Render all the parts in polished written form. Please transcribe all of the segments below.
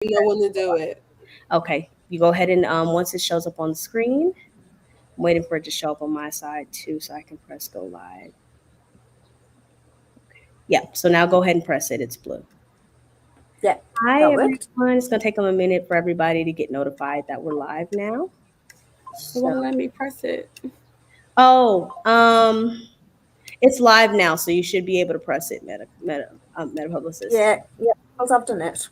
You know when to do it. Okay, you go ahead and once it shows up on the screen, I'm waiting for it to show up on my side too, so I can press go live. Yeah, so now go ahead and press it. It's blue. Yeah, Hi that worked. everyone. It's gonna take them a minute for everybody to get notified that we're live now. It won't So, let me press it. oh, it's live now, so you should be able to press it. Meta Publicist. Yeah, I've done it.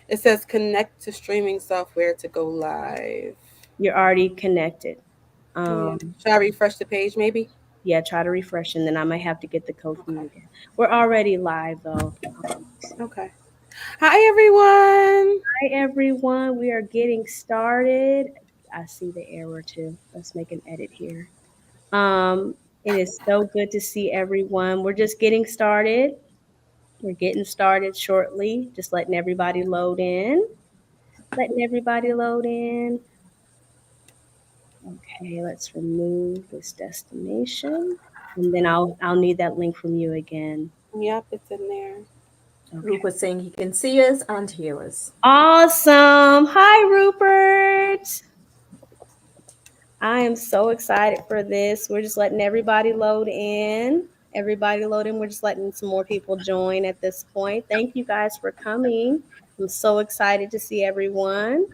It says connect to streaming software to go live. You're already connected. Yeah. Um, Should I refresh the page maybe? yeah, try to refresh, and then I might have to get the code from you Okay. again. We're already live though. Okay. Hi everyone. Hi everyone. We are getting started. I see the error too. Let's make an edit here. Um, it is so good to see everyone. We're just getting started. We're getting started shortly. Just letting everybody load in. Letting everybody load in. Okay, let's remove this destination. And then I'll need that link from you again. Yep, it's in there. Okay. Luke was saying he can see us and hear us. Awesome. Hi, Rupert. I am so excited for this. We're just letting everybody load in. Everybody load in. We're just letting some more people join at this point. Thank you guys for coming. I'm so excited to see everyone.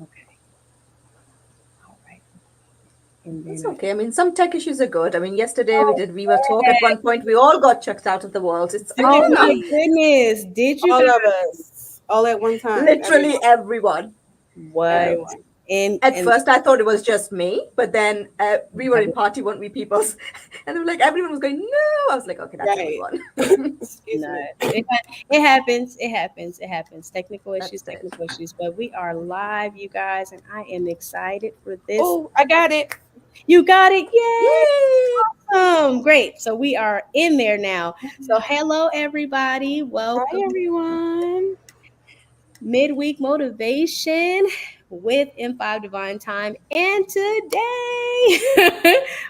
Okay. All right. And then It's okay. I mean, some tech issues are good. I mean, yesterday we did Viva talk. At okay. one point, we all got chucked out of the world. It's Oh again my not goodness. Did you All guys? of us. All at one time. literally everyone. What? Everyone. At And first, I thought it was just me, but then we were in party, weren't we, peoples? And they were like, everyone was going, no. I was like, okay, that's Right. everyone. Excuse no, me. it happens. It happens. It happens. That's it. Technical issues. But we are live, you guys, and I am excited for this. Oh, I got it. You got it. Yay! Yay! Awesome. Great. So we are in there now. So hello, everybody. Hi Welcome. everyone. Midweek motivation with M5 Divine Time. And today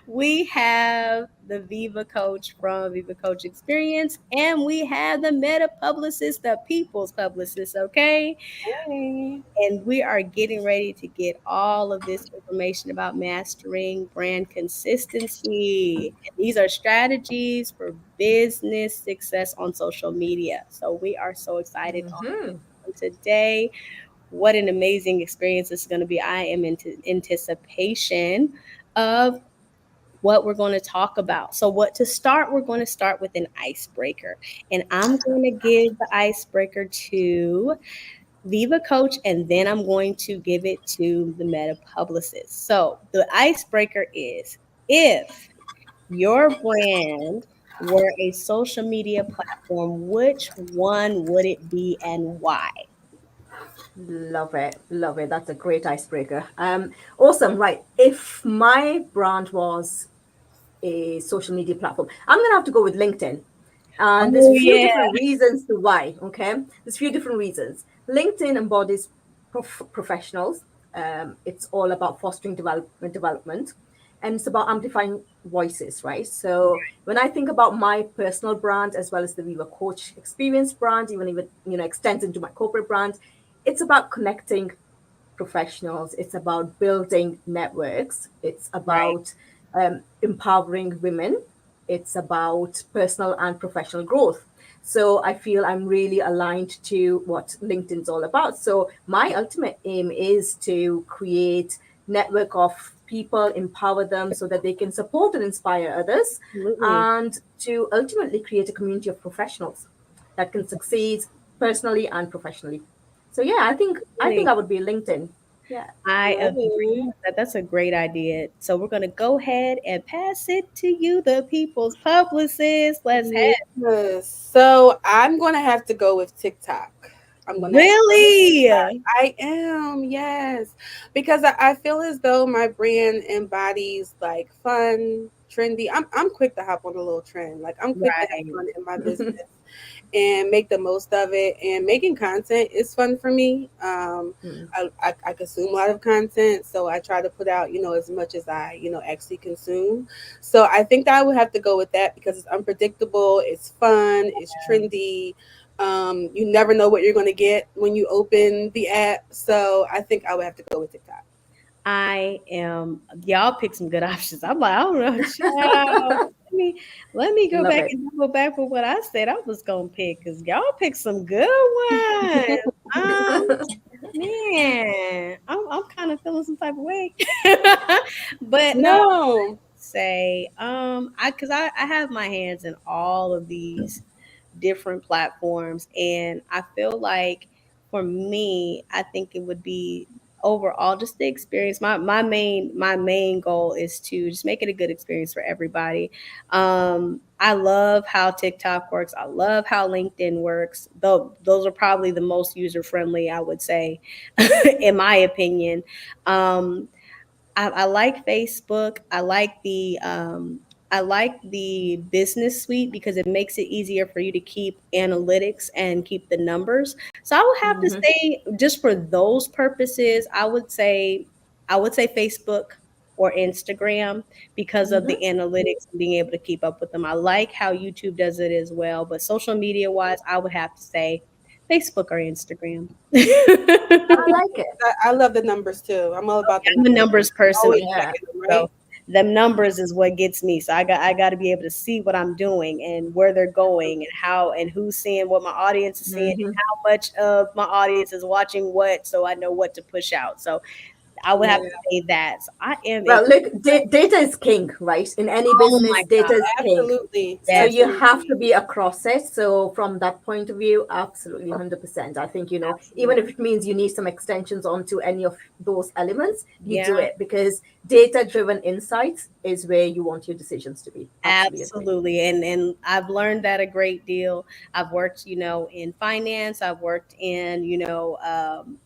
we have the Viva coach from Viva Coach Experience, and we have the meta publicist, the people's publicist, okay? Hey. And we are getting ready to get all of this information about mastering brand consistency. And these are strategies for business success on social media. So we are so excited Mm-hmm. on today. What an amazing experience this is going to be. I am in anticipation of what we're going to talk about. So, what to start, we're going to start with an icebreaker. And I'm going to give the icebreaker to Viva Coach, and then I'm going to give it to the meta publicist. So, the icebreaker is if your brand were a social media platform, which one would it be and why? Love it. Love it. That's a great icebreaker. Awesome. Right. If my brand was a social media platform, I'm going to have to go with LinkedIn. And there's Oh, a few yeah. different reasons to why. Okay. There's a few different reasons. LinkedIn embodies professionals. It's all about fostering development, and it's about amplifying voices, right? So when I think about my personal brand as well as the Viva Coach Experience brand, even extends into my corporate brand, it's about connecting professionals. It's about building networks. It's Right. about empowering women. It's about personal and professional growth. So I feel I'm really aligned to what LinkedIn's all about. So my ultimate aim is to create network of people, empower them so that they can support and inspire others, Absolutely. and to ultimately create a community of professionals that can succeed personally and professionally. So yeah, I think Really. I would be LinkedIn. Yeah. I Love agree it. that that's a great idea. So we're going to go ahead and pass it to you, the people's publicist. Let's have Yes. So I'm gonna have to go with TikTok. I'm gonna have to go with really. TikTok. I am, yes. Because I feel as though my brand embodies like fun, trendy, I'm quick to hop on a little trend. Like I'm quick to have Right. fun in my business and make the most of it. And making content is fun for me. Mm. I consume a lot of content, so I try to put out, as much as I, actually consume. So I think that I would have to go with that because it's unpredictable, it's fun, it's trendy. You never know what you're going to get when you open the app. So I think I would have to go with TikTok. Y'all pick some good options. I'm like, I don't know, child. Let me go Love back it. and double back with what I said I was gonna pick because y'all pick some good ones. Um, man, I'm kind of feeling some type of way. But no, No. say, I have my hands in all of these different platforms. And I feel like for me, I think it would be overall just the experience. My main goal is to just make it a good experience for everybody. I love how TikTok works. I love how LinkedIn works. Though those are probably the most user friendly, I would say, in my opinion. Um, I like Facebook. I like the business suite because it makes it easier for you to keep analytics and keep the numbers. So I would have to Hmm. say, just for those purposes, I would say Facebook or Instagram because of the Hmm. analytics and being able to keep up with them. I like how YouTube does it as well, but social media wise, I would have to say Facebook or Instagram. I like it. I love the numbers too. I'm all about the I'm a numbers. numbers person Always Yeah. checking them, so right? them numbers is what gets me. So I got to be able to see what I'm doing and where they're going and how and who's seeing what my audience is seeing and Hmm. how much of my audience is watching what, so I know what to push out. So I would have to Yeah, say that. So I am a Well, look, data is king, right? In any oh business, my data god, is king. absolutely. So yes, you have Absolutely. to be across it. So from that point of view, absolutely 100%. I think, even absolutely, if it means you need some extensions onto any of those elements, you do yeah. it because data-driven insights is where you want your decisions to be. Absolutely agree. Absolutely. And I've learned that a great deal. I've worked, in finance. I've worked in,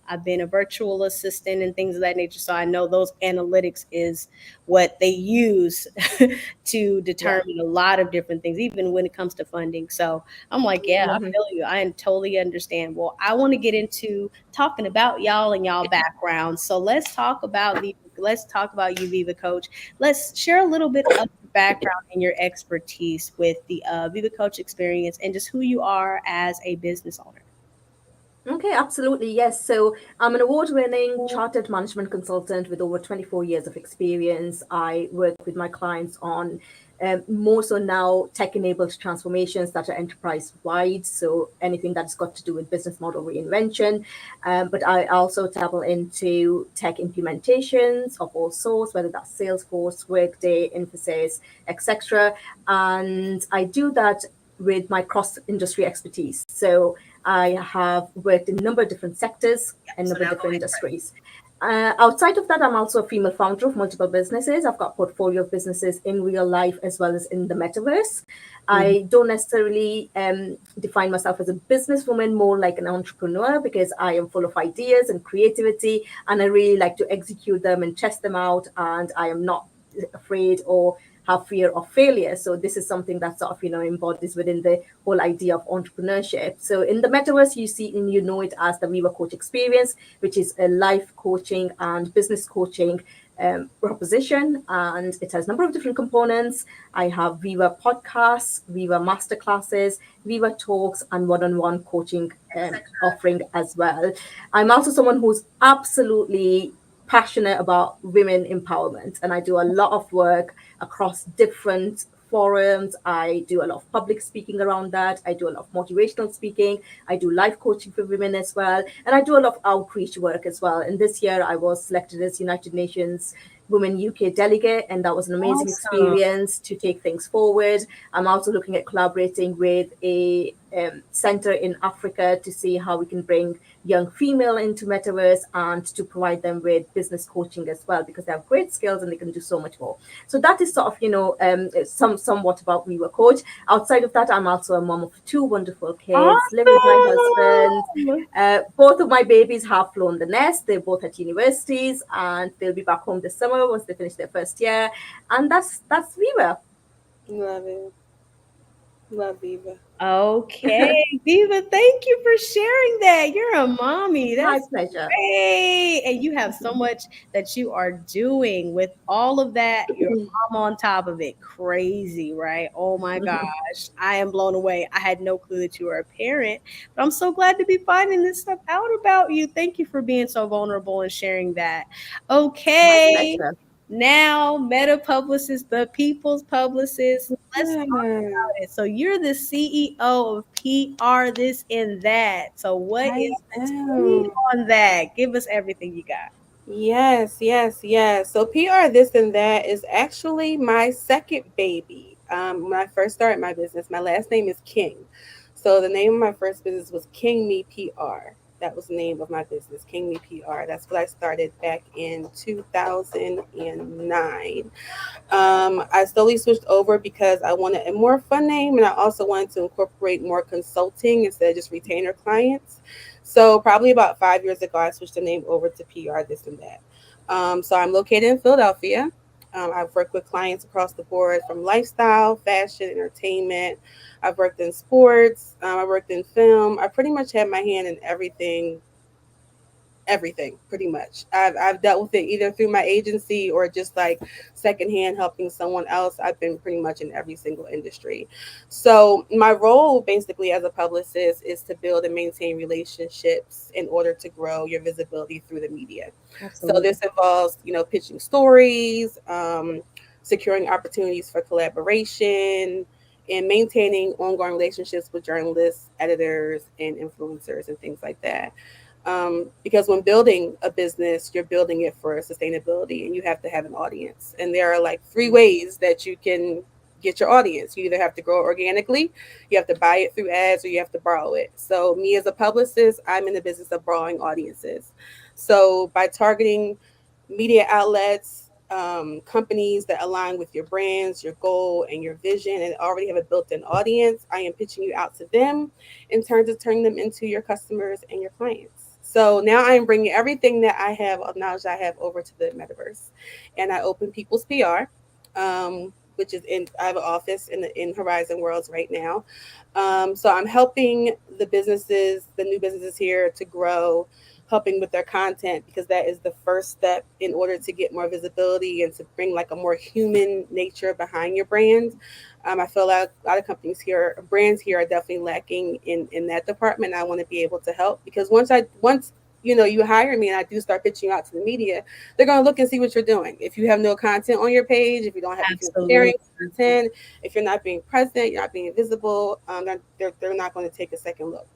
I've been a virtual assistant and things of that nature. So I know those analytics is what they use to Yeah. determine a lot of different things, even when it comes to funding. So I'm like, yeah, I Hmm. feel you. I totally understand. Well, I want to get into talking about y'all and y'all background. So let's talk about you, Viva Coach. Let's share a little bit of your background and your expertise with the Viva Coach experience and just who you are as a business owner. Okay, absolutely. Yes. So I'm an award winning chartered management consultant with over 24 years of experience. I work with my clients on more so now tech enabled transformations that are enterprise wide. So anything that's got to do with business model reinvention. But I also dabble into tech implementations of all sorts, whether that's Salesforce, Workday, Infosys, etc. And I do that with my cross industry expertise. So I have worked in a number of different sectors Yeah. and a So number of now go different ahead. industries. Outside of that, I'm also a female founder of multiple businesses. I've got a portfolio of businesses in real life as well as in the metaverse. Mhm. I don't necessarily define myself as a businesswoman, more like an entrepreneur, because I am full of ideas and creativity, and I really like to execute them and test them out. And I am not afraid or have fear of failure. So this is something that sort of embodies within the whole idea of entrepreneurship. So in the metaverse, you see and you know it as the Viva Coach Experience, which is a life coaching and business coaching proposition, and it has a number of different components. I have Viva podcasts, Viva masterclasses, Viva talks, and one-on-one coaching offering as well. I'm also someone who's absolutely passionate about women empowerment, and I do a lot of work across different forums. I do a lot of public speaking around that. I do a lot of motivational speaking. I do life coaching for women as well. And I do a lot of outreach work as well. And this year I was selected as United Nations Women UK delegate, and that was an amazing Awesome. experience to take things forward. I'm also looking at collaborating with a center in Africa to see how we can bring young female into metaverse and to provide them with business coaching as well, because they have great skills and they can do so much more. So that is sort of, somewhat about Viva Coach. Outside of that, I'm also a mom of two wonderful kids, live with my husband. Awesome. Both of my babies have flown the nest. They're both at universities, and they'll be back home this summer once they finish their first year. And that's Viva. Love it. Love Viva. Okay, Viva, thank you for sharing that. You're a mommy. My That's pleasure. great. And you have so much that you are doing with all of that. Your mom on top of it. Crazy, right? Oh my gosh. I am blown away. I had no clue that you were a parent, but I'm so glad to be finding this stuff out about you. Thank you for being so vulnerable and sharing that. My Okay. pleasure. Now, Meta Publicist, the people's publicist. Let's talk Yeah, about it. So, you're the CEO of PR, this and that. So, what I is the tea am. on that? Give us everything you got. Yes, yes, yes. So PR this and that is actually my second baby. When I first started my business, my last name is King. So the name of my first business was King Me PR. That was the name of my business, King Me PR. That's what I started back in 2009. I slowly switched over because I wanted a more fun name, and I also wanted to incorporate more consulting instead of just retainer clients. So probably about 5 years ago, I switched the name over to PR this and that. So I'm located in Philadelphia. I've worked with clients across the board from lifestyle, fashion, entertainment. I've worked in sports. I worked in film. I pretty much had my hand in everything pretty much. I've dealt with it either through my agency or just like secondhand helping someone else. I've been pretty much in every single industry. So my role basically as a publicist is to build and maintain relationships in order to grow your visibility through the media. So Absolutely. this involves, pitching stories, securing opportunities for collaboration, and maintaining ongoing relationships with journalists, editors, and influencers and things like that. Because when building a business, you're building it for sustainability and you have to have an audience. And there are like three ways that you can get your audience. You either have to grow it organically, you have to buy it through ads, or you have to borrow it. So, me as a publicist, I'm in the business of borrowing audiences. So, by targeting media outlets, companies that align with your brands, your goal, and your vision, and already have a built in audience, I am pitching you out to them in terms of turning them into your customers and your clients. So now I am bringing everything that I have of knowledge I have over to the metaverse, and I open People's PR, which is in. I have an office in Horizon Worlds right now. So I'm helping the new businesses here to grow, helping with their content because that is the first step in order to get more visibility and to bring like a more human nature behind your brand. I feel like a lot of companies here, brands here, are definitely lacking in that department. I want to be able to help because once you hire me and I do start pitching you out to the media, they're going to look and see what you're doing. If you have no content on your page, if you're not sharing Absolutely. content, if you're not being present, you're not being visible, they're not going to take a second look.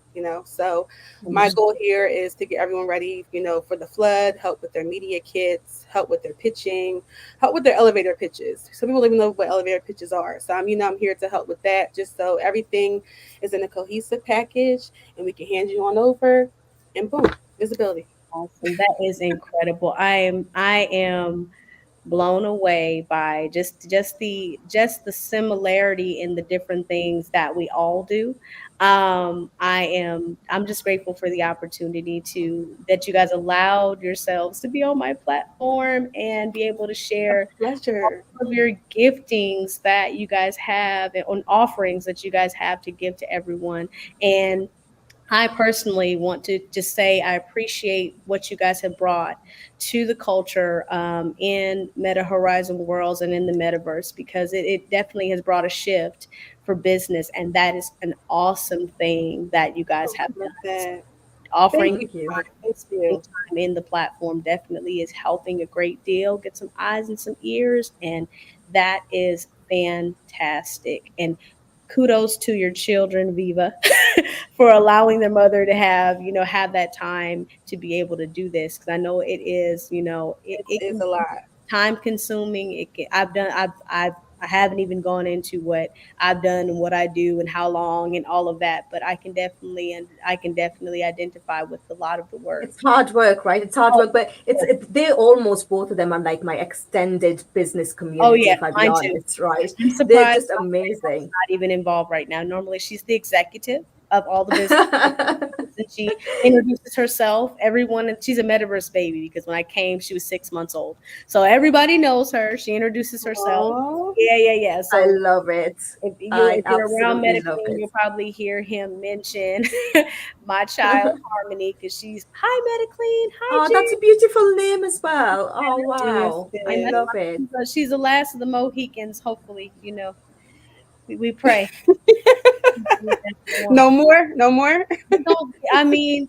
So my Understood. goal here is to get everyone ready, for the flood, help with their media kits, help with their pitching, help with their elevator pitches. Some people don't even know what elevator pitches are. So I'm here to help with that, just so everything is in a cohesive package and we can hand you on over and boom, visibility. Awesome. That is incredible. I am blown away by just the similarity in the different things that we all do. I'm just grateful for the opportunity to that you guys allowed yourselves to be on my platform and be able to A share pleasure. all of your giftings that you guys have and on offerings that you guys have to give to everyone. And I personally want to just say I appreciate what you guys have brought to the culture in Meta Horizon Worlds and in the metaverse because it definitely has brought a shift for business. And that is an awesome thing that you guys Oh, have love done. that. Offering Thank you. time, Thank spending you. time in the platform definitely is helping a great deal. Get some eyes and some ears, and that is fantastic. And kudos to your children, Viva, for allowing their mother to have that time to be able to do this. Because I know it is, It it is can a be lot. time consuming. It can, I've done, I've I haven't even gone into what I've done and what I do and how long and all of that, but I can definitely identify with a lot of the work. It's hard work, right? It's hard Oh, work, but they almost both of them are like my extended business oh community, yeah, if I be mine too. honest, right? I'm They're surprised just amazing. not even involved right now. Normally, she's the executive of all the business, and she introduces herself. Everyone, and she's a metaverse baby because when I came, she was 6 months old. So everybody knows her. She introduces herself. Oh, Yeah, yeah, yeah. I So love it. I if you're around absolutely love Metaclean, it. you'll probably hear him mention my child Harmony because she's hi Metaclean, hi Oh, that's a Jane. beautiful name as well. Oh, yes, wow. it I is. love it. She's the last of the Mohicans. Hopefully, we pray. No more, no more. No, I mean,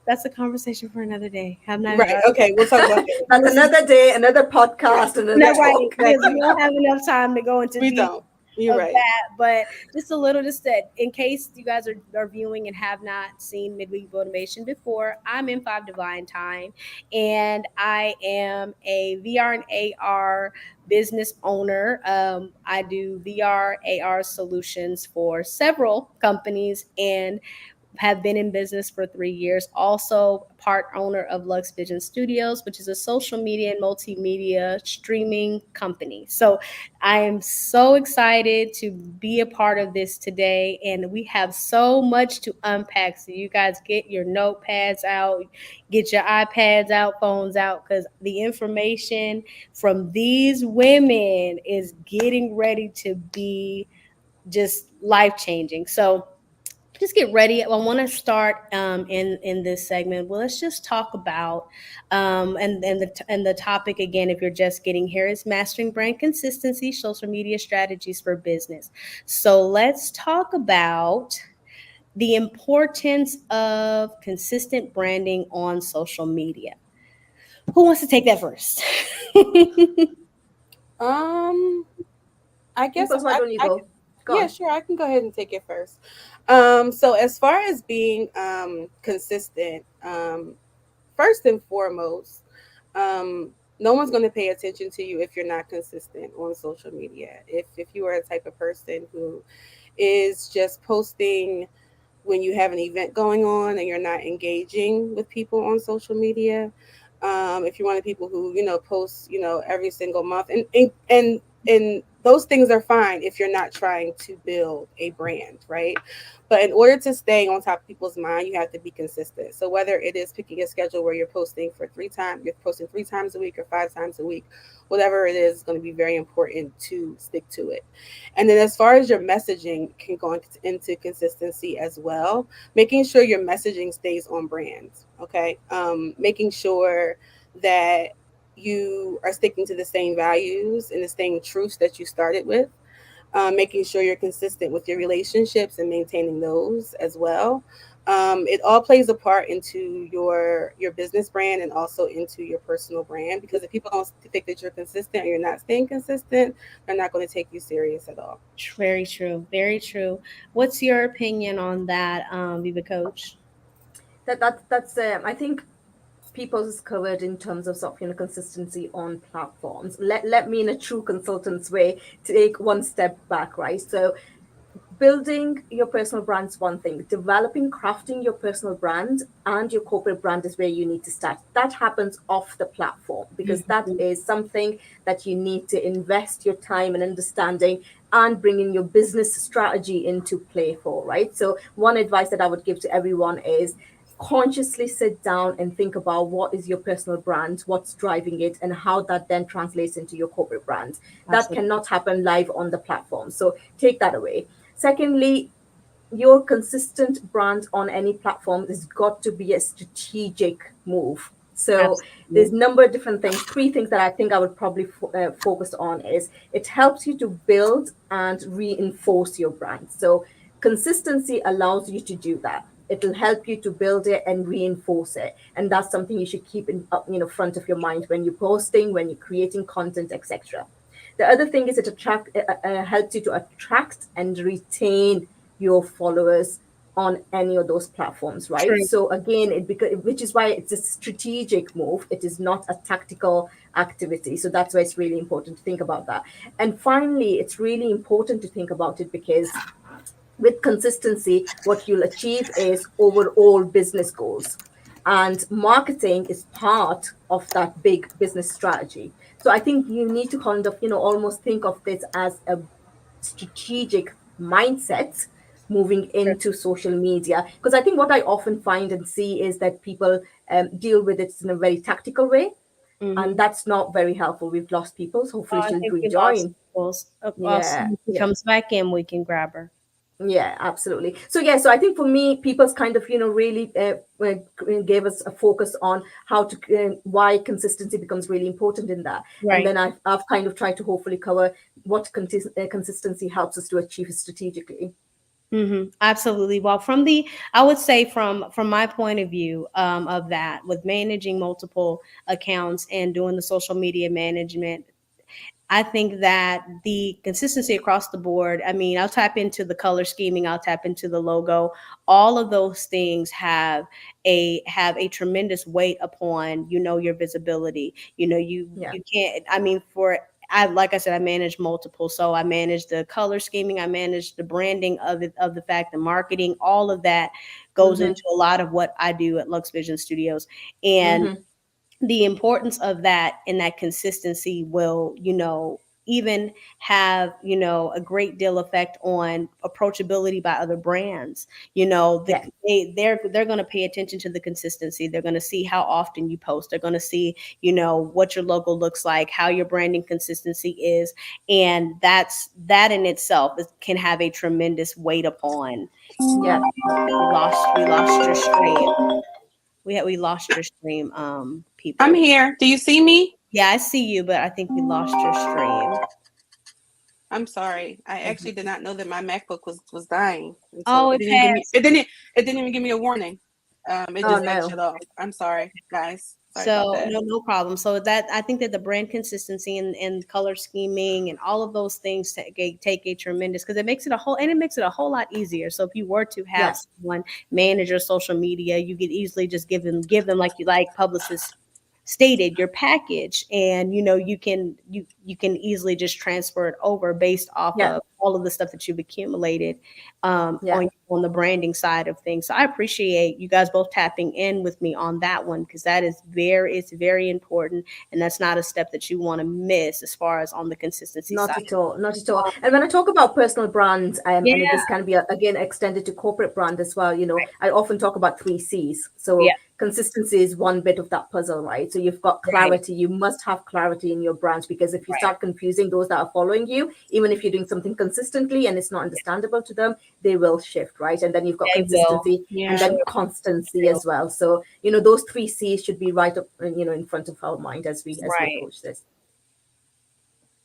that's a conversation for another day. I'm not Right. Okay, we'll talk about that. That's another day, another podcast, another not right talk. because we don't have enough time to go into We detail don't. You're of right. that, but just a little, just that in case you guys are viewing and have not seen Midweek Motivation before, I'm in Five Divine Time, and I am a VR and AR business owner. I do VR AR solutions for several companies and have been in business for 3 years. Also, part owner of Luxe Vision Studios, which is a social media and multimedia streaming company. So, I am so excited to be a part of this today, and we have so much to unpack. So, you guys get your notepads out, get your iPads out, phones out, because the information from these women is getting ready to be just life changing. So, just get ready. I want to start in this segment. Well, let's just talk about and the topic again. If you're just getting here, is mastering brand consistency, social media strategies for business. So let's talk about the importance of consistent branding on social media. Who wants to take that first? Um, I guess Impulse, why don't you I go? Go yeah, on. sure, I can go ahead and take it first. So as far as being consistent, first and foremost, no one's going to pay attention to you if you're not consistent on social media. If you are a type of person who is just posting when you have an event going on and you're not engaging with people on social media, if you're one of the people who post every single month, and those things are fine if you're not trying to build a brand, right? But in order to stay on top of people's mind, you have to be consistent. So whether it is picking a schedule where you're posting 3 times a week or 5 times a week, whatever it is going to be very important to stick to it. And then as far as your messaging can go into consistency as well, making sure your messaging stays on brand. Okay. Making sure that you are sticking to the same values and the same truths that you started with. Making sure you're consistent with your relationships and maintaining those as well. It all plays a part into your business brand and also into your personal brand, because if people don't think that you're consistent or you're not staying consistent, they're not going to take you serious at all. Very true. Very true. What's your opinion on that, Viva Coach? That's I think people is covered in terms of sort of consistency on platforms. Let me in a true consultant's way take one step back, right? So building your personal brand is one thing. Developing, crafting your personal brand and your corporate brand is where you need to start. That happens off the platform because that is something that you need to invest your time and understanding and bringing your business strategy into play for, right? So one advice that I would give to everyone is consciously sit down and think about what is your personal brand, what's driving it, and how that then translates into your corporate brand. That Absolutely. cannot happen live on the platform. So take that away. Secondly, your consistent brand on any platform has got to be a strategic move. So there's Absolutely. a number of different things. Three things that I think I would probably focus on is it helps you to build and reinforce your brand. So consistency allows you to do that. It'll help you to build it and reinforce it, and that's something you should keep in front of your mind when you're posting, when you're creating content, etc. The other thing is it helps you to attract and retain your followers on any of those platforms, right? True. So again, which is why it's a strategic move. It is not a tactical activity. So that's why it's really important to think about that. And finally, it's really important to think about it because with consistency, what you'll achieve is overall business goals. And marketing is part of that big business strategy. So I think you need to kind of, almost think of this as a strategic mindset moving into social media. Because I think what I often find and see is that people deal with it in a very tactical way. And Mm-hmm. that's not very helpful. We've lost people. So Oh, hopefully I she'll think we lost rejoin. Nichols. Yeah, Soon as she yeah. comes back in, we can grab her. Yeah, absolutely. So yeah, so I think for me, people's kind of really gave us a focus on how to why consistency becomes really important in that, and Right. then I've kind of tried to hopefully cover what consistency helps us to achieve strategically. Absolutely. Well, I would say from my point of view, of that, with managing multiple accounts and doing the social media management, I think that the consistency across the board, I mean, I'll tap into the color scheming, I'll tap into the logo. All of those things have a tremendous weight upon, your visibility. Yeah. You can't, I mean, I, like I said, I manage multiple. So I manage the color scheming, I manage the branding of it, of the fact, the marketing, all of that goes Mm-hmm. into a lot of what I do at Lux Vision Studios. And Mm-hmm. the importance of that and that consistency will, even have, a great deal effect on approachability by other brands. Yeah. They're going to pay attention to the consistency. They're going to see how often you post. They're going to see, what your logo looks like, how your branding consistency is. And that in itself can have a tremendous weight upon. Yeah. We lost your stream. We lost your stream, I'm people. here. Do you see me? Yeah, I see you, but I think we lost your stream. I'm sorry. I actually did not know that my MacBook was dying, and so Oh, it it didn't give me passed. it didn't even give me a warning. It Oh just like no. shut off. I'm sorry, guys. Sorry about So that. no problem. So that I think that the brand consistency and color scheming and all of those things take a tremendous, because it makes it a whole lot easier. So if you were to have Yeah. someone manage your social media, you could easily just give them like you like Publicist stated your package, and you can easily just transfer it over based off Yeah. of all of the stuff that you've accumulated, Yeah. on the branding side of things. So I appreciate you guys both tapping in with me on that one, because it's very important, and that's not a step that you want to miss as far as on the consistency Not side. at all, not at all. And when I talk about personal brand, Yeah, and this can be again extended to corporate brand as well. I often talk about three C's. yeah, So consistency is one bit of that puzzle, right? So you've got right, clarity. You must have clarity in your brand, because if you right. start confusing those that are following you, even if you're doing something consistently and it's not understandable to them, they will shift, right? And then you've got They will. consistency and Yeah. then Sure. constancy as well. So those three C's should be right up, in front of our mind as we Right. approach this.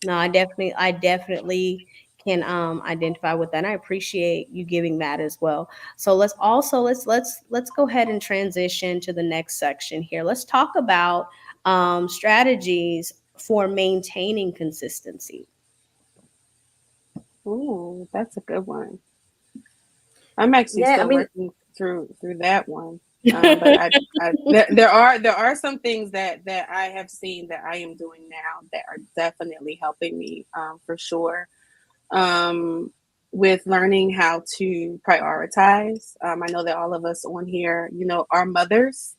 No, I definitely can identify with that. And I appreciate you giving that as well. So let's go ahead and transition to the next section here. Let's talk about strategies for maintaining consistency. Ooh, that's a good one. I'm actually Yeah, I still mean, working through that one. But there are some things that I have seen that I am doing now that are definitely helping me, for sure. Um, with learning how to prioritize. I know that all of us on here, are mothers.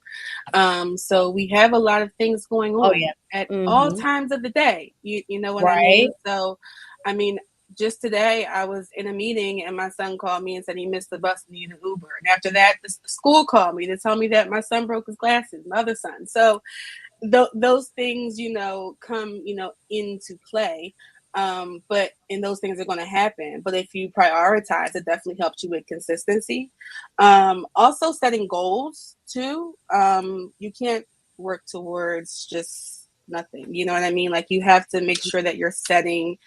So we have a lot of things going Oh on yeah. at all Hmm. times of the day. You know what I Right. mean? So, I mean, just today I was in a meeting and my son called me and said he missed the bus and needed an Uber. And after that, the school called me to tell me that my son broke his glasses, my other son. So those things, come, into play. But and those things are going to happen. But if you prioritize, it definitely helps you with consistency. Also setting goals too. You can't work towards just nothing. You know what I mean? Like you have to make sure that you're setting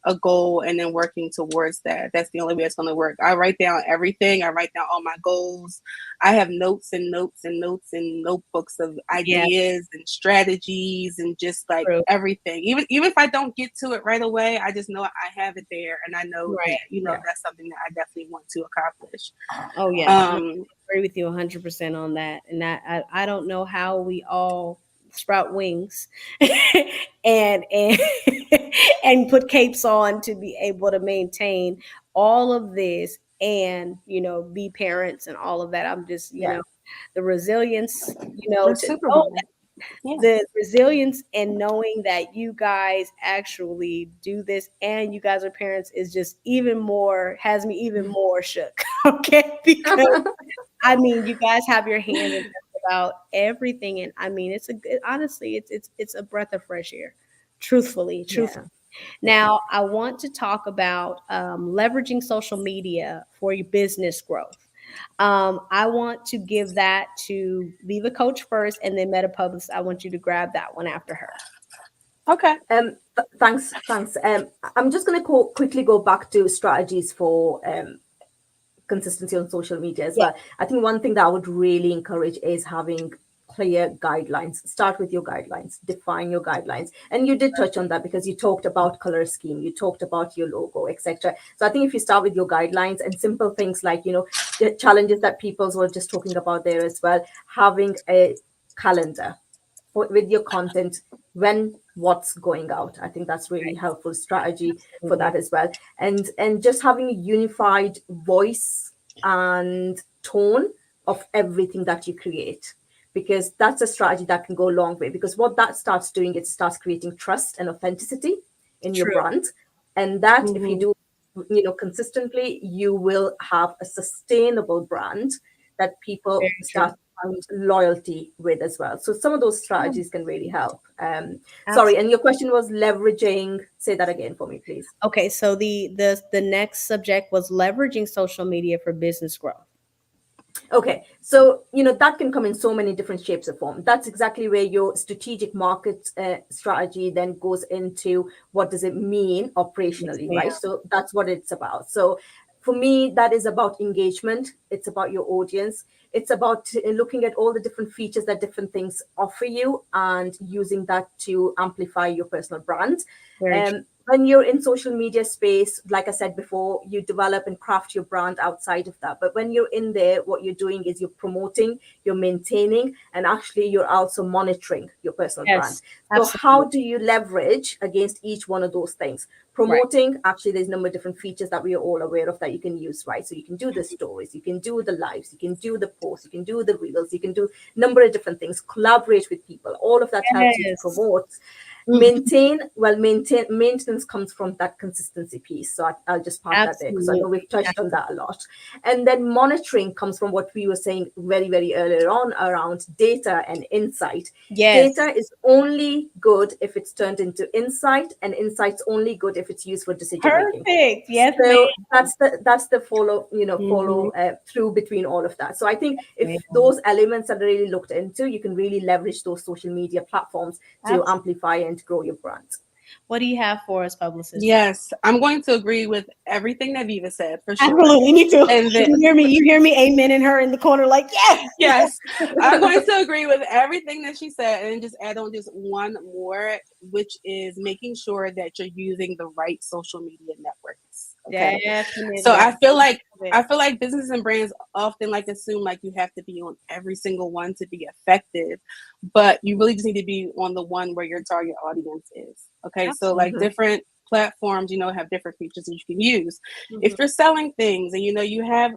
a goal and then working towards that. That's the only way it's going to work. I write down everything. I write down all my goals. I have notes and notes and notes and notebooks of Yeah, ideas and strategies and just like true. everything. Even if I don't get to it right away, I just know I have it there, and I know that, Right. you know, Yeah. that's something that I definitely want to accomplish. Oh yes. No, Um, I agree with you 100% on that. And that I don't know how we all sprout wings and and put capes on to be able to maintain all of this and be parents and all of that. I'm just, Yeah. the resilience, it's to super know hard. Yeah. the resilience and knowing that you guys actually do this and you guys are parents is just even more, has me even more shook. Okay, because I mean, you guys have your hands in just about everything, and I mean, honestly, it's a breath of fresh air. Truthfully, truthfully. Yeah. Yeah. Now, I want to talk about leveraging social media for your business growth. I want to give that to Viva Coach first, and then Meta Publicist. I want you to grab that one after her. Okay. Thanks. I'm just going to quickly go back to strategies for consistency on social media as Yeah, well. I think one thing that I would really encourage is having clear guidelines. Start with your guidelines, define your guidelines. And you did touch on that because you talked about color scheme, you talked about your logo, etc. So I think if you start with your guidelines and simple things like, the challenges that people were just talking about there as well, having a calendar with your content, when what's going out, I think that's really helpful strategy for absolutely. that as well. And just having a unified voice and tone of everything that you create, because that's a strategy that can go a long way, because what that starts doing, it starts creating trust and authenticity in your True. brand. And that, if you Hmm. do consistently, you will have a sustainable brand that people Very true. start and loyalty with as well. So some of those Yeah, strategies can really help. Sorry, absolutely. and your question was leveraging. Say that again for me, please. Okay, so the next subject was leveraging social media for business growth. Okay, so that can come in so many different shapes or form. That's exactly where your strategic market strategy then goes into what does it mean Yes, operationally, ma'am. right? So that's what it's about. So for me, that is about engagement. It's about your audience. It's about looking at all the different features that different things offer you and using that to amplify your personal brand. Very true. When you're in social media space, like I said before, you develop and craft your brand outside of that. But when you're in there, what you're doing is you're promoting, you're maintaining, and actually you're also monitoring your personal brand. Yes, So how absolutely. do you leverage against each one of those things? Right. Promoting, actually, there's a number of different features that we are all aware of that you can use, right? So you can do the stories, you can do the lives, you can do the posts, you can do the reels, you can do a number of different things, collaborate with people. All of that helps you to Yes. promote. Mhm. Maintenance comes from that consistency piece. So I'll just park that there because I know Absolutely. we've touched on that a lot. And then monitoring comes from what we were saying very, very earlier on around data and insight. Yes. Data is only good if it's turned into insight, and insight's only good if it's used for decision making. Perfect. Yes, So that's the follow Hmm. through between all of that. So I think if ma'am. those elements are really looked into, you can really leverage those social media platforms to Absolutely. amplify and grow your brand. What do you have for us, publicist? Yes, I'm going to agree with everything that Viva said for sure. Absolutely, me too. And then, You hear me? You hear me? Amen in her in the corner, like yes. yes, I'm going to agree with everything that she said, and then just add on just one more, which is making sure that you're using the right social media networks. Okay. So Definitely. I feel like Love it. I feel like businesses and brands often like assume like you have to be on every single one to be effective, but you really just need to be on the one where your target audience is. Okay, so like Absolutely. Mhm, different platforms, have different features that you can use. If mhm. you're selling things and you have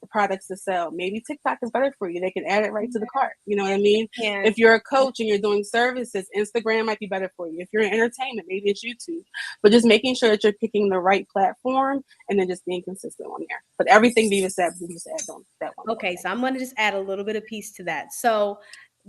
products to sell, maybe TikTok is better for you. They can add it right to the cart. You know what I mean? And If you're a coach and you're doing services, Instagram might be better for you. If you're in entertainment, maybe it's YouTube. But just making sure that you're picking the right platform and then just being consistent on there. But everything Viva said, we just add on that one more okay, thing. so I'm going to just add a little bit of piece to that. So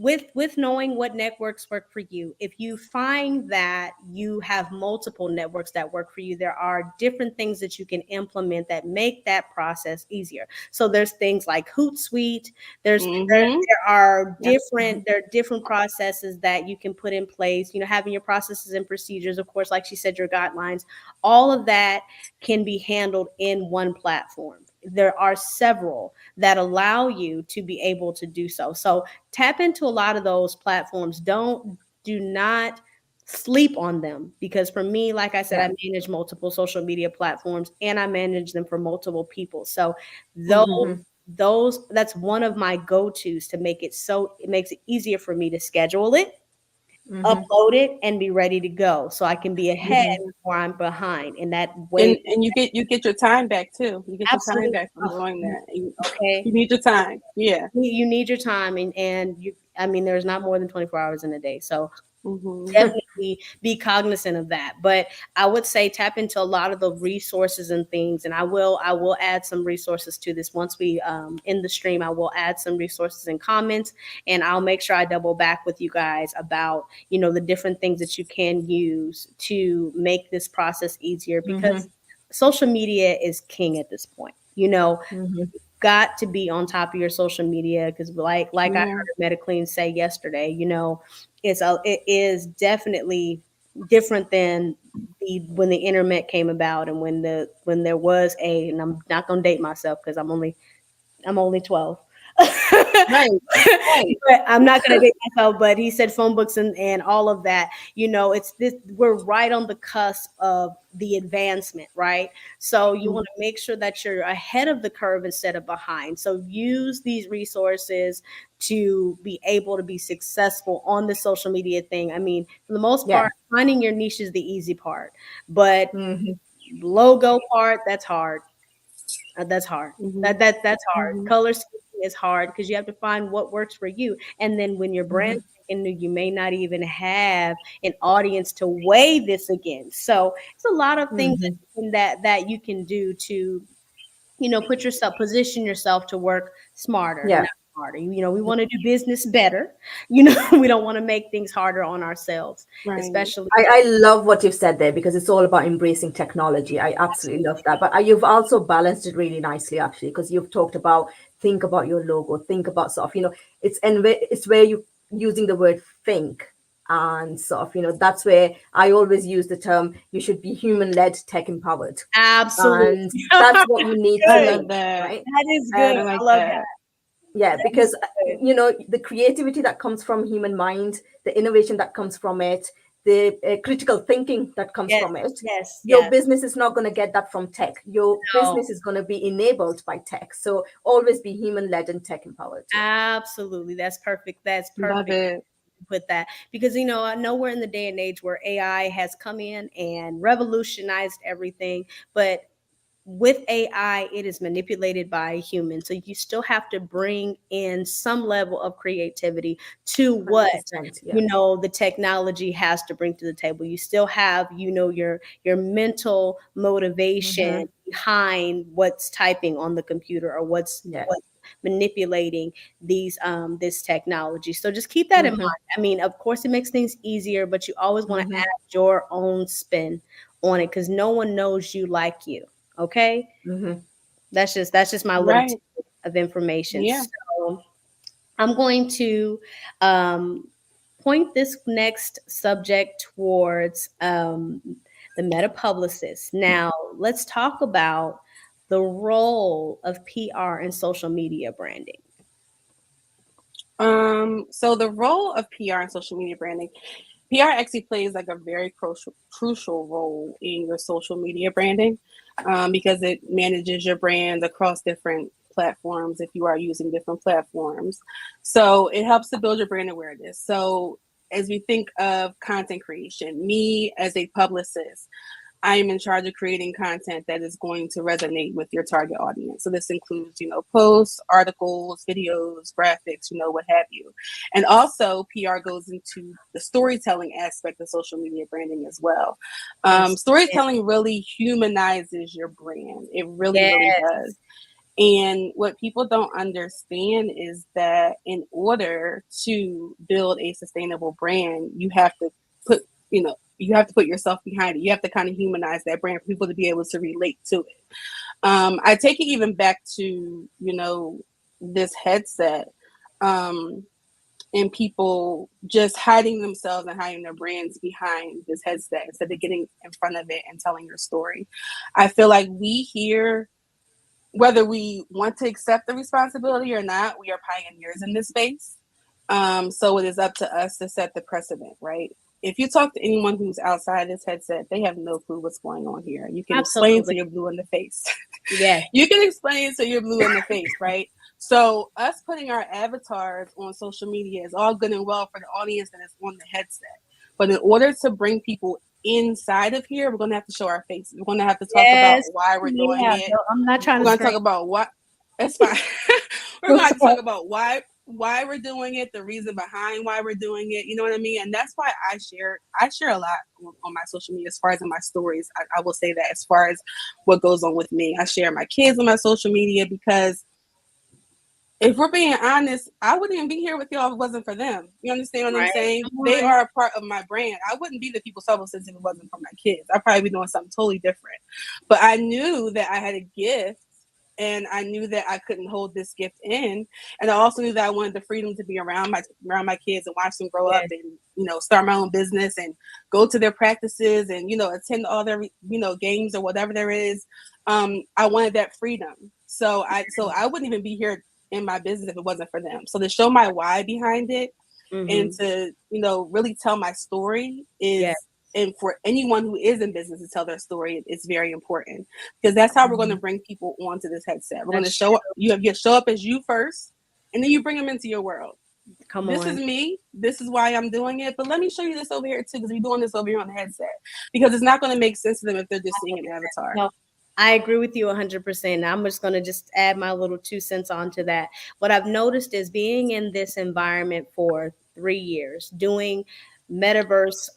with knowing what networks work for you, if you find that you have multiple networks that work for you, there are different things that you can implement that make that process easier. So there's things like Hootsuite. Mm-hmm. There are Yep. different processes that you can put in place. You know, having your processes and procedures, of course, like she said, your guidelines, all of that can be handled in one platform. There are several that allow you to be able to do so. So tap into a lot of those platforms. Do not sleep on them, because for me, like I said, Yeah. I manage multiple social media platforms and I manage them for multiple people. So those Mm-hmm. that's one of my go-tos to make it so it makes it easier for me to schedule it, Mm-hmm. upload it, and be ready to go, so I can be ahead Mm-hmm. before I'm behind. In that way, And you get your time back too. You get your time absolutely. back from Oh, doing that. You okay. need your time. Yeah. You need your time, and you, I mean, there's not more than 24 hours in a day. So Mm-hmm. definitely be cognizant of that. But I would say tap into a lot of the resources and things, and I will add some resources to this once we end the stream. I will add some resources and comments, and I'll make sure I double back with you guys about, you know, the different things that you can use to make this process easier, Mm-hmm. because social media is king at this point. You know, Mm-hmm. got to be on top of your social media, because like I Yeah. heard Metaclean say yesterday, you know, it is definitely different than the when the internet came about, and when there was and I'm not gonna date myself because I'm only 12. Right. Right. But I'm not going to date myself. But he said phone books and all of that. You know, it's this. We're right on the cusp of the advancement, right? So you want to make sure that you're ahead of the curve instead of behind. So use these resources to be able to be successful on the social media thing. I mean, for the most Yeah. part, finding your niche is the easy part, but Mm-hmm. logo part, that's hard. That's hard. Mm-hmm. That's hard. Mm-hmm. Color scheme is hard because you have to find what works for you. And then when your Mm-hmm. brand and you may not even have an audience to weigh this against. So it's a lot of things Mm-hmm. that you can do to, you know, position yourself to work smarter, Yeah. not harder. You know, we want to do business better. You know, we don't want to make things harder on ourselves, Right. especially. I love what you've said there because it's all about embracing technology. I absolutely love that. But you've also balanced it really nicely, actually, because you've talked about think about your logo, think about sort of, it's where you using the word think. And sort of, that's where I always use the term you should be human led, tech empowered. Absolutely. And that's what you need I to Good. love be, that. right? That is good. Um, I like I love that. that. yeah, That is because good. the creativity that comes from human mind, the innovation that comes from it, the critical thinking that comes Yes, from it, yes, your yes. business is not going to get that from tech. Your No, business is going to be enabled by tech. So always be human led and tech empowered. Yeah. absolutely. That's perfect. That's Love perfect. it. Put that, because you know I know we're in the day and age where AI has come in and revolutionized everything, but with AI, it is manipulated by a human. So you still have to bring in some level of creativity to what 100%. Yeah. the technology has to bring to the table. You still have your mental Mm-hmm. motivation behind what's typing on the computer, or Yeah. what's manipulating this technology. So just keep that in Mm-hmm. mind. I mean, of course, it makes things easier, but you always want to Mm-hmm. add your own spin on it, because no one knows you like you. Okay, Mm-hmm. that's just my little Right. tidbit of information. Yeah. So I'm going to um, point this next subject towards the meta publicist. Now, let's talk about the role of PR in social media branding. So the role of PR and social media branding, PR actually plays like a very crucial role in your social media branding, because it manages your brand across different platforms if you are using different platforms. So it helps to build your brand awareness. So as we think of content creation, me as a publicist, I am in charge of creating content that is going to resonate with your target audience. So this includes, posts, articles, videos, graphics, what have you. And also PR goes into the storytelling aspect of social media branding as well. Yes. Storytelling really humanizes your brand. It really, really Yes. does. And what people don't understand is that in order to build a sustainable brand, you have to put, you have to put yourself behind it. You have to kind of humanize that brand for people to be able to relate to it. I take it even back to, this headset. Um, and people just hiding themselves and hiding their brands behind this headset instead of getting in front of it and telling your story. I feel like we here, whether we want to accept the responsibility or not, we are pioneers in this space. So it is up to us to set the precedent, right? If you talk to anyone who's outside this headset, they have no clue what's going on here. You can explain to Absolutely. your blue in the face. Yes. You can explain to your blue in the face, right? So us putting our avatars on social media is all good and well for the audience that is on the headset. But in order to bring people inside of here, we're going to have to show our faces. We're going to have to talk about Yes. why we're doing Yeah. it. No, I'm not trying We're to going to scream. talk about what. It's fine. We're going to have to talk about why we're doing it, the reason behind why we're doing it. You know what I mean? And that's why I share a lot on my social media as far as in my stories. I will say that as far as what goes on with me, I share my kids on my social media because if we're being honest, I wouldn't even be here with y'all if it wasn't for them. You understand what I'm Right. saying? Come They on. are a part of my brand. I wouldn't be the People's Publicist if it wasn't for my kids. I'd probably be doing something totally different. But I knew that I had a gift, and I knew that I couldn't hold this gift in. And I also knew that I wanted the freedom to be around my kids and watch them grow up Yes. and, start my own business and go to their practices and, attend all their, games or whatever there is. I wanted that freedom. So I wouldn't even be here in my business if it wasn't for them. So to show my why behind it and Mm-hmm. to, really tell my story Yes. is, and for anyone who is in business to tell their story, it's very important because that's how we're going to bring people onto this headset. We're going to That's show up, true. you show up as you first, and then you bring them into your world. Come This is on. me. This is why I'm doing it. But let me show you this over here too, because we're doing this over here on the headset. Because it's not going to make sense to them if they're just seeing an avatar. No, I agree with you 100%. I'm just going to just add my little 2 cents onto that. What I've noticed is being in this environment for 3 years, doing metaverse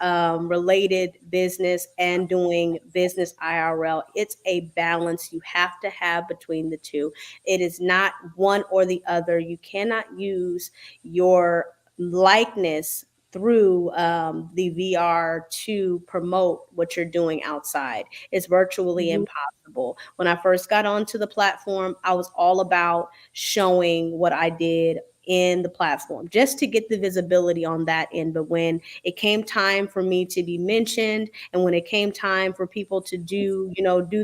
related business and doing business IRL, it's a balance you have to have between the two. It is not one or the other. You cannot use your likeness through the VR to promote what you're doing outside. It's virtually Mm-hmm. impossible. When I first got onto the platform, I was all about showing what I did in the platform just to get the visibility on that end. But when it came time for me to be mentioned and when it came time for people to do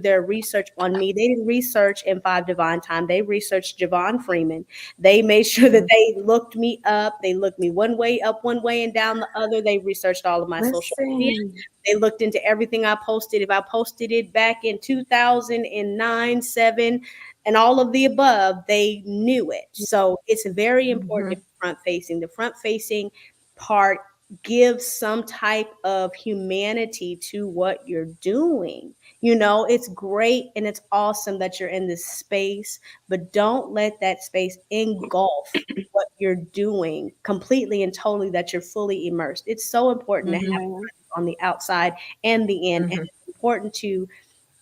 their research on me, they didn't research in Five Divine Time. They researched Javon Freeman. They made sure that they looked me up. They looked me one way up one way and down the other. They researched all of my social media. Listen. They looked into everything I posted. If I posted it back in 2009, 7, and all of the above, they knew it. So it's very important to Mm-hmm. be front facing. The front facing part gives some type of humanity to what you're doing. It's great and it's awesome that you're in this space, but don't let that space engulf what you're doing completely and totally, that you're fully immersed. It's so important to have Yeah. on the outside and the in. And Mm-hmm. it's important to,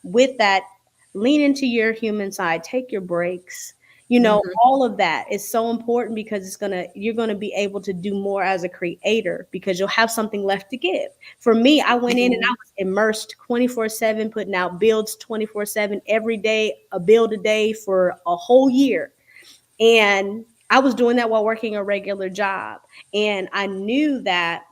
with that, lean into your human side, take your breaks. Mm-hmm. All of that is so important because you're gonna be able to do more as a creator because you'll have something left to give. For me, I went in and I Yeah. was immersed 24/7, putting out builds 24/7 every day, a build a day for a whole year. And I was doing that while working a regular job. And I knew that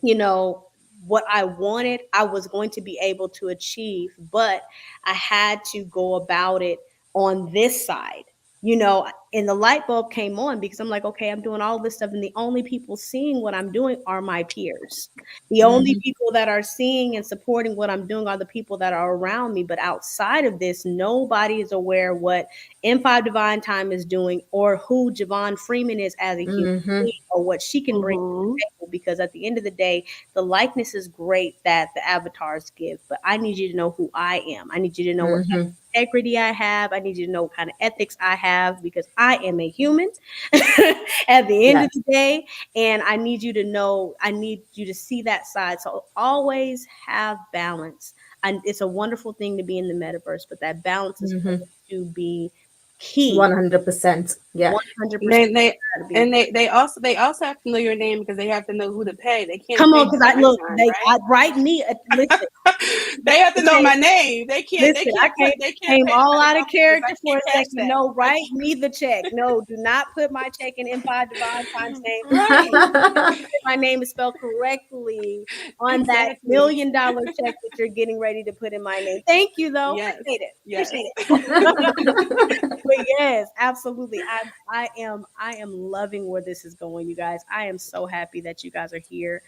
you know, what I wanted, I was going to be able to achieve, but I had to go about it on this side. And the light bulb came on because I'm like, okay, I'm doing all this stuff, and the only people seeing what I'm doing are my peers. The only Mm-hmm. people that are seeing and supporting what I'm doing are the people that are around me. But outside of this, nobody is aware what M5 Divine Time is doing or who Javon Freeman is as a human Mm-hmm. being or what she can bring to Mm-hmm. the table. Because at the end of the day, the likeness is great that the avatars give, but I need you to know who I am. I need you to know what Mm-hmm. integrity I have. I need you to know what kind of ethics I have because I am a human at the end of Yes. the day. And I need you to know, I need you to see that side. So always have balance. And it's a wonderful thing to be in the metaverse, but that balance is Mm-hmm. going to be key. 100%. Yeah. 100% They gotta be. and they also have to know your name because they have to know who to pay. They can't Come pay on, you because I every look, time, they right? write me. Listen, They have to know okay, my name. listen, I can't They can't came pay all money out of off me because I character for can't a cash second. that. No, I write me the check. No, do not put my check in Empire Divine Times name. Right. My name is spelled correctly on that Exactly. $1,000,000 check that you're getting ready to put in my name. Thank you, though. Yes. Appreciate it. Yes. Appreciate it. But yes, absolutely. I am loving where this is going, you guys. I am so happy that you guys are here.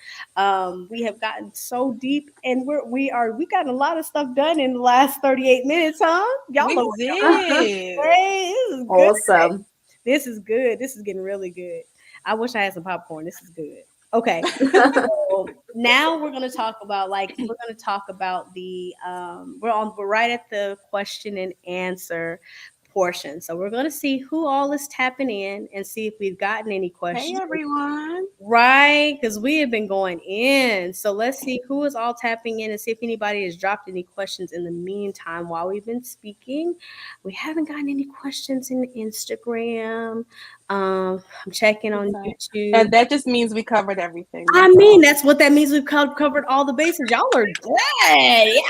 We have gotten so deep, and we got a lot of stuff done in the last 38 minutes, huh? Y'all We know what y'all did. say. This is good. Awesome. This is good. This is getting really good. I wish I had some popcorn. This is good. Okay. So now we're gonna talk about we're right at the question and answer portion. So we're gonna see who all is tapping in and see if we've gotten any Hey questions. everyone. Right, because we have been going in. So let's see who is all tapping in and see if anybody has dropped any questions in the meantime while we've been speaking. We haven't gotten any questions in Instagram. I'm checking on Okay. YouTube. That just means we covered everything. I That's mean, all. that's what that means. We've covered all the bases. Y'all are good. Yes.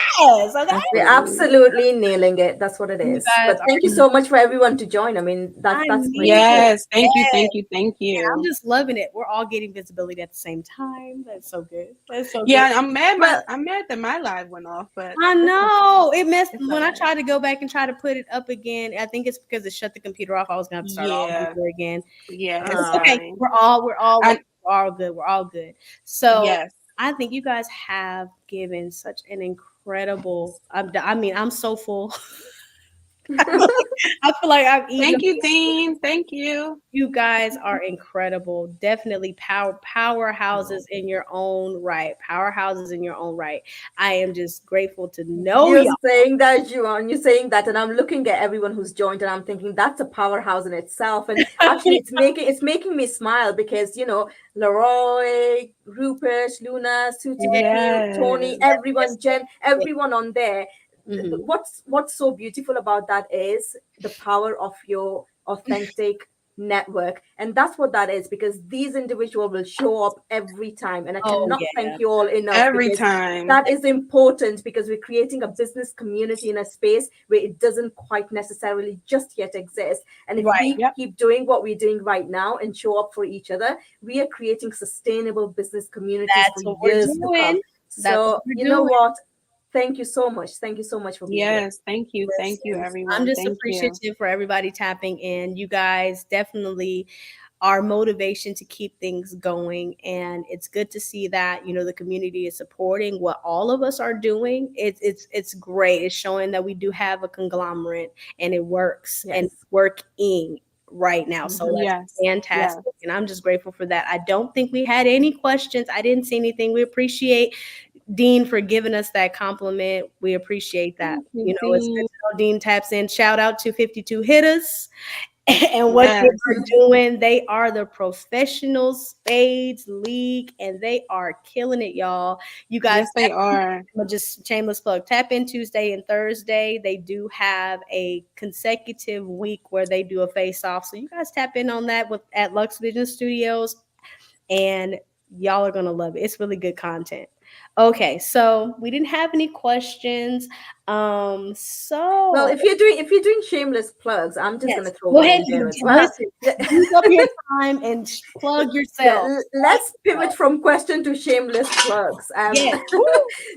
Okay. We're Absolutely. absolutely nailing it. That's what it You is. guys But are. thank you so much for everyone to join. I mean, I that's great to mean, hear. Yes. Thank you. yes. Thank you. Thank And I'm you. just loving it. We're all getting visibility at the same time. That's so good. That's so good. Yeah, Well, I'm mad that my live went off, but I it's okay. know it messed It's all when I right. tried to go back and try to put it up again. I think it's because it shut the computer off. I was gonna have to start all Yeah. over again. Yeah, But it's it's okay. um, fine. We're I all good. We're all good. So yes. I think you guys have given such an incredible. I mean, I'm so full. I feel like I've eaten. Thank you, Dean. Thank you. You guys are incredible. Definitely powerhouses in your own right. Powerhouses in your own right. I am just grateful to know you're y'all. saying that, Juan. You're saying that, and I'm looking at everyone who's joined, and I'm thinking that's a powerhouse in itself. And actually, it's making me smile because Leroy, Rupert, Luna, Suti, Tony, Yes. Yes, everyone, yes, Jen, yes. everyone on there. Mhm. What's so beautiful about that is the power of your authentic network, and that's what that is, because these individuals will show up every time, and I Oh cannot yeah. thank you all enough, Every because time. that is important, because we're creating a business community in a space where it doesn't quite necessarily just yet exist. And if Right. we Yep. keep doing what we're doing right now and show up for each other, we are creating sustainable business communities for That's what we're years to come. doing. That's what So we're you know doing. what, thank you so much, thank you so much for being here. Yes. Thank you. Thank you, Listen, I'm everyone. just Thank you. appreciative for everybody tapping in. You guys definitely are motivation to keep things going, and it's good to see that the community is supporting what all of us are doing. It's great. It's showing that we do have a conglomerate, and it works, and Yes. it's working right now. So Mhm. that's Yes. Yes. fantastic, and I'm just grateful for that. I don't think we had any questions. I didn't see anything. We appreciate Dean for giving us that compliment. We appreciate that. Thank you, It's good Dean. to know Dean taps in. Shout out to 52 Hitters and what they Yes. are doing. They are the professional spades league, and they are killing it, y'all. You guys, Yes, they are. just shameless plug. Tap in Tuesday and Thursday. They do have a consecutive week where they do a face off. So you guys tap in on that at Luxe Vision Studios, and y'all are gonna love it. It's really good content. Okay, so we didn't have any questions. Well, So if you're doing shameless plugs, I'm just yes, gonna throw go one ahead in there and as well. listen. Use up your time and plug Yeah, yourself. Plug let's pivot yourself. from question to shameless plugs. Yes. Woo.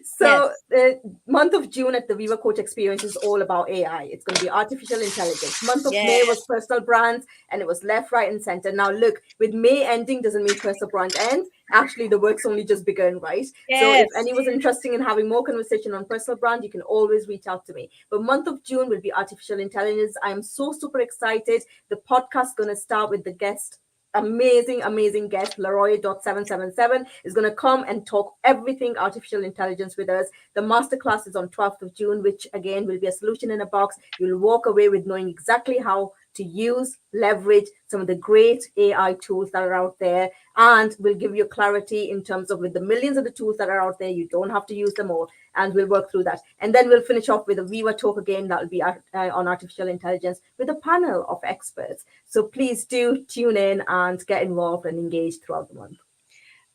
So Yes. the month of June at the Viva Coach Experience is all about AI. It's going to be artificial intelligence. Month of Yes. May was personal brands, and it was left, right, and center. Now look, with May ending doesn't mean personal brand ends. Actually, the work's only just begun, right? So if Yes. anyone's interested in having more conversation on personal brand, you can always reach out to me. But month of June will be artificial intelligence. I am so super excited. The podcast going to start with the guest, amazing guest Leroy.777 is going to come and talk everything artificial intelligence with us. The masterclass is on 12th of June, which again will be a solution in a box. You'll walk away with knowing exactly how to use, leverage some of the great AI tools that are out there, and we'll give you clarity in terms of with the millions of the tools that are out there, you don't have to use them all, and we'll work through that. And then we'll finish off with a Viva talk again, that'll be on artificial intelligence with a panel of experts. So please do tune in and get involved and engage throughout the month.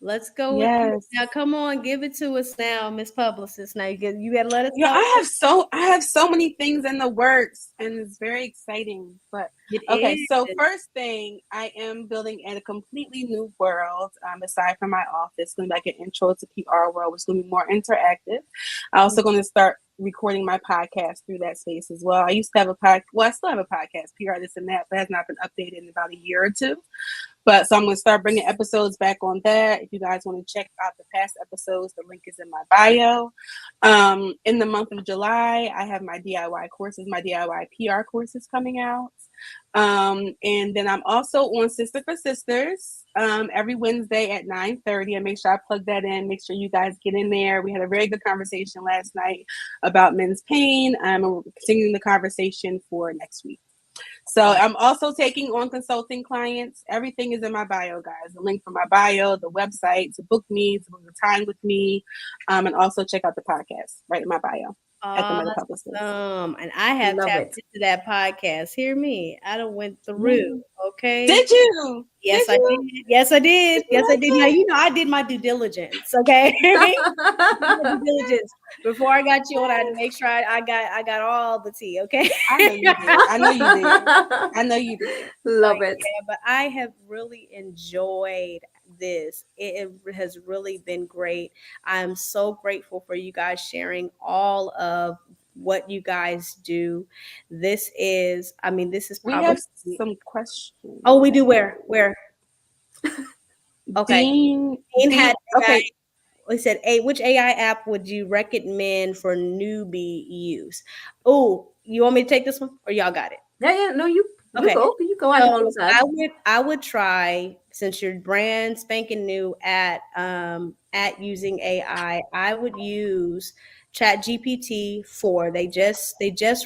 Let's go with it. Yes. Now, come on, give it to us now, Miss Publicist. Now you got to let us Yeah, know. I have so many things in the works, and it's very exciting. But okay, so first thing, I am building in a completely new world. Aside from my office, it's going to be like an intro to PR world, which is going to be more interactive. I'm also going to start recording my podcast through that space as well. I used to have a podcast. Well, I still have a podcast, PR this and that, but it has not been updated in about a year or two. But so I'm going to start bringing episodes back on that. If you guys want to check out the past episodes, the link is in my bio. In the month of July, I have my DIY courses, my DIY PR courses coming out. And then I'm also on Sister for Sisters every Wednesday at 9:30. I make sure I plug that in. Make sure you guys get in there. We had a very good conversation last night about men's pain. I'm continuing the conversation for next week. So I'm also taking on consulting clients. Everything is in my bio, guys. The link for my bio, the website to book me, to book the time with me, and also check out the podcast right in my bio. Awesome. And I have tapped into that podcast. Hear me. I done went through. Okay. Did you? Yes, I did. Yes, I did. Yes, I did. Now, you know, I did my due diligence. Okay. Due diligence. Before I got you on, I had to make sure I got all the tea. Okay. I know you did. I know you did. Love it. Yeah, but I have really enjoyed this. It has really been great. I'm so grateful for you guys sharing all of what you guys do. This is probably. We have some questions. Oh, we do. Where? Okay. Dean had. Okay. We said, which AI app would you recommend for newbie use? Oh, you want me to take this one, or y'all got it? Yeah. No, you. Okay. You go. I would try, since you're brand spanking new at using AI. I would use ChatGPT 4. They just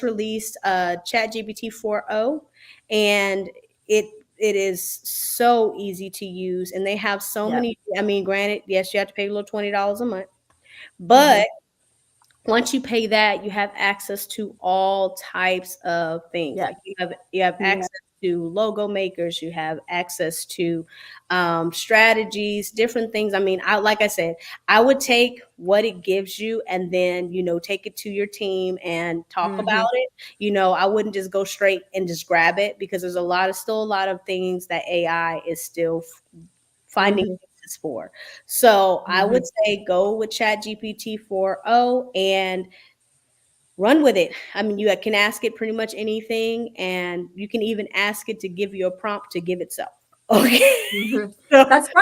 released ChatGPT 4.0, and it is so easy to use, and they have so many. I mean, granted, yes, you have to pay a little $20 a month, but once you pay that, you have access to all types of things. Like you have access to logo makers, you have access to strategies, different things. I mean, like I said, I would take what it gives you and then, take it to your team and talk about it. I wouldn't just go straight and just grab it, because there's still a lot of things that AI is still finding for. So I would say go with ChatGPT 4.0 and run with it. I mean, you can ask it pretty much anything, and you can even ask it to give you a prompt to give itself. Okay. That's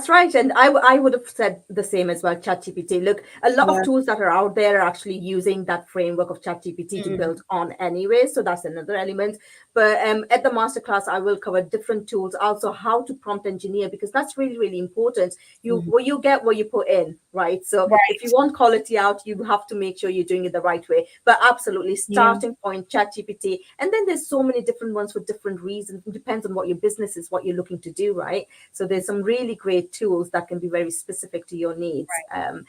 right. And I would have said the same as well. ChatGPT. Look, a lot of tools that are out there are actually using that framework of ChatGPT to build on anyway. So that's another element. But at the masterclass, I will cover different tools, also how to prompt engineer, because that's really, really important. You get what you put in, right? So if you want quality out, you have to make sure you're doing it the right way. But absolutely, starting point, ChatGPT. And then there's so many different ones for different reasons. It depends on what your business is, what you're looking to do, right? So there's some really great tools that can be very specific to your needs. And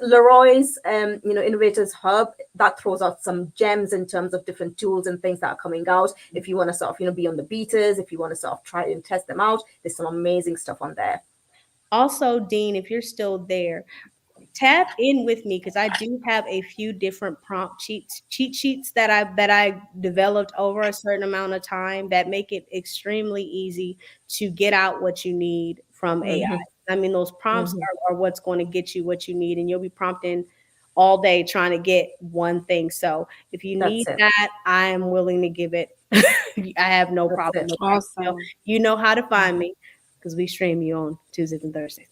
Leroy's Innovators Hub, that throws out some gems in terms of different tools and things that are coming out. If you want to sort of be on the betas, if you want to sort of try and test them out, there's some amazing stuff on there. Also, Dean, if you're still there, tap in with me, because I do have a few different prompt cheat sheets that I developed over a certain amount of time that make it extremely easy to get out what you need from AI. I mean, those prompts are what's going to get you what you need, and you'll be prompting all day trying to get one thing. So if you need that, I am willing to give it. I have no problem. Awesome. You know how to find me, because we stream you on Tuesdays and Thursdays.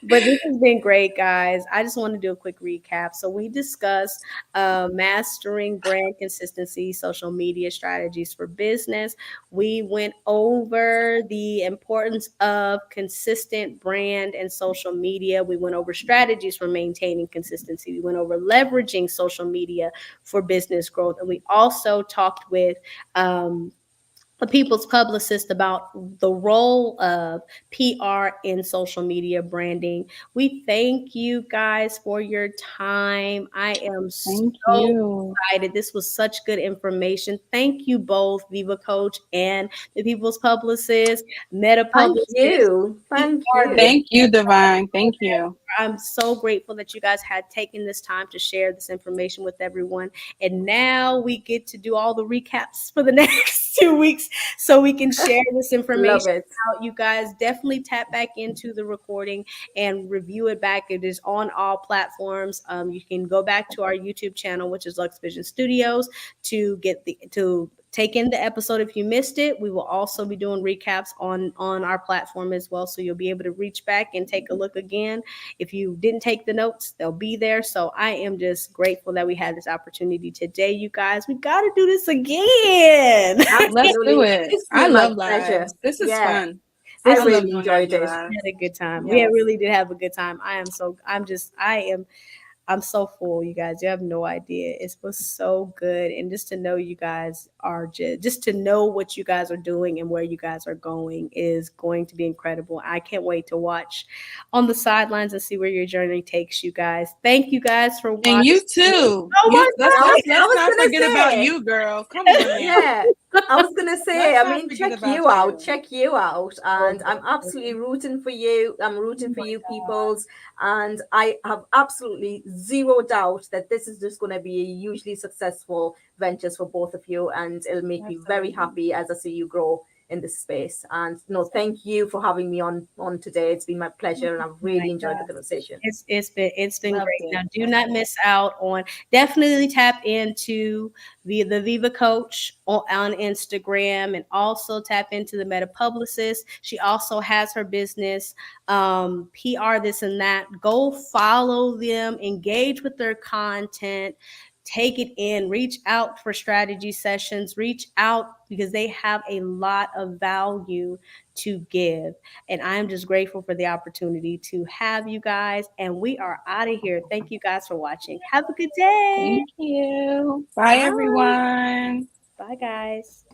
But this has been great, guys. I just want to do a quick recap. So we discussed mastering brand consistency, social media strategies for business. We went over the importance of consistent brand and social media. We went over strategies for maintaining consistency. We went over leveraging social media for business growth. And we also talked with a people's publicist about the role of PR in social media branding. We thank you guys for your time. I am Thank so you. excited. This was such good information. Thank you both, Viva Coach and the people's publicist, Meta Thank Publicist. you. We Thank are you. Thank you, Divine. Thank you. I'm so grateful that you guys had taken this time to share this information with everyone. And now we get to do all the recaps for the next 2 weeks so we can share this Love information it. out. You guys definitely tap back into the recording and review it back. It is on all platforms. You can go back to our YouTube channel, which is Luxe Vision Studios, to get to take in the episode if you missed it. We will also be doing recaps on our platform as well, so you'll be able to reach back and take a look again. If you didn't take the notes, they'll be there. So I am just grateful that we had this opportunity today, you guys. We got to do this again. Let's do Absolutely. it. It's I been my love pleasure. lives. This is Yeah, fun. I This I is love really doing enjoyed IG it. we lives. had a good time. We Yes. really did have a good time. I'm so full, you guys. You have no idea. It was so good. And just to know you guys are just to know what you guys are doing and where you guys are going is going to be incredible. I can't wait to watch on the sidelines and see where your journey takes you guys. Thank you guys for And watching. you too. Oh You my let's I was, let's I let's was not gonna forget about say, you, girl. Come on now. yeah, I was gonna say, Let's I not mean, forget check about you out, you. check you out, God. and I'm absolutely rooting for you. I'm Oh rooting for my you, God. peoples, and I have absolutely zero doubt that this is just going to be a hugely successful ventures for both of you, and it'll make me very Absolutely. happy as I see you grow in this space. And no, thank you for having me on today. It's been my pleasure, and I've Oh my really enjoyed the God. conversation. It's been Loved great. it. Now do Loved not it. miss out on definitely tap into the Viva Coach on Instagram and also tap into the Meta Publicist. She also has her business PR this and that. Go follow them, engage with their content, take it in, reach out for strategy sessions, reach out because they have a lot of value to give. And I'm just grateful for the opportunity to have you guys. And we are out of here. Thank you guys for watching. Have a good day. Thank you. Bye Bye. everyone. Bye, guys.